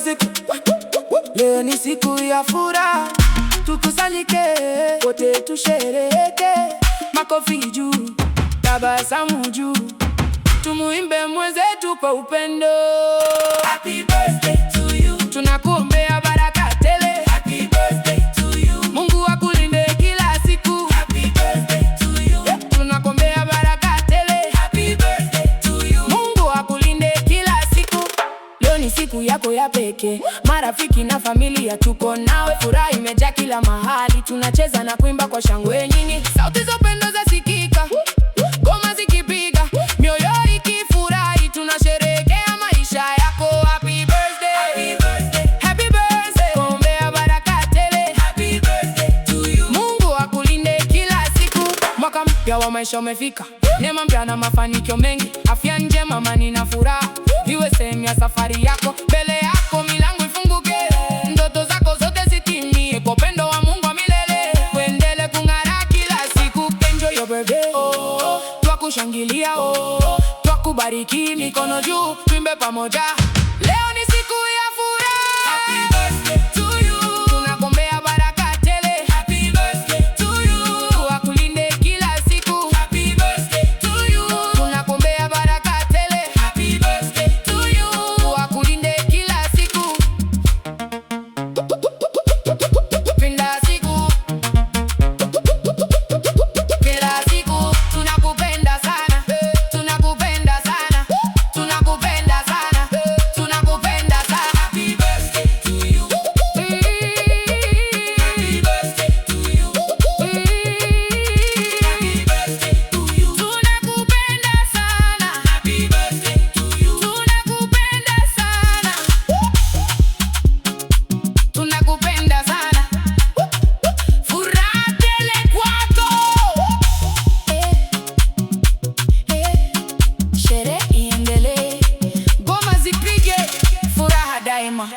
music. Leo ni siku ya furaha, tukusanyike wote tushereheke. Makofi juu, tabasamu juu, tumuimbe mwenzetu kwa upendo. Happy birthday to you. Tunakuombea baraka tele. Happy birthday to you. Mungu akulinde kila siku. Happy birthday to you. Tunakuombea baraka tele. Happy birthday to you. Mungu akulinde kila siku. Leo ni siku yako ya pekee. Marafiki na familia tuko nawe, furaha imejaa kila mahali. Tunacheza na kuimba kwa shangwe nyingi, sauti za upendo zasikika, ngoma zikipiga, mioyo ikifurahi. Tunasherehekea maisha yako. Happy birthday, happy birthday, happy birthday. Kuombea baraka tele. Happy birthday to you. Mungu akulinde kila siku. Mwaka mpya wa maisha umefika, neema mpya na mafanikio mengi, afya njema, amani na furaha iwe sehemu ya safari yako. Mbele yako milango ifunguke, ndoto zako zote zitimie, kwa upendo wa Mungu wa milele uendele kung'ara kila siku. Enjoy your birthday, twakushangilia, twakubariki, mikono juu, tuimbe pamoja. Leo ni siku ya furaha. Happy birthday to you. Tunakuombea baraka tele. Happy birthday to you. Akulinde kila siku. Happy birthday to you. Tunakuombea baraka tele. Happy birthday to you. Akulinde kila siku. Kila siku. Kila siku. Tunakupenda sana. Tunakupenda sana. Tunakupenda sana. Tunakupenda sana. Happy birthday to you. Happy birthday to you. Happy birthday to you. Tunakupenda sana. Happy birthday to you. Tunakupenda sana. Tunakupenda sana. Furaha tele kwako. Sherehe iendelee, ngoma zipige, furaha daima.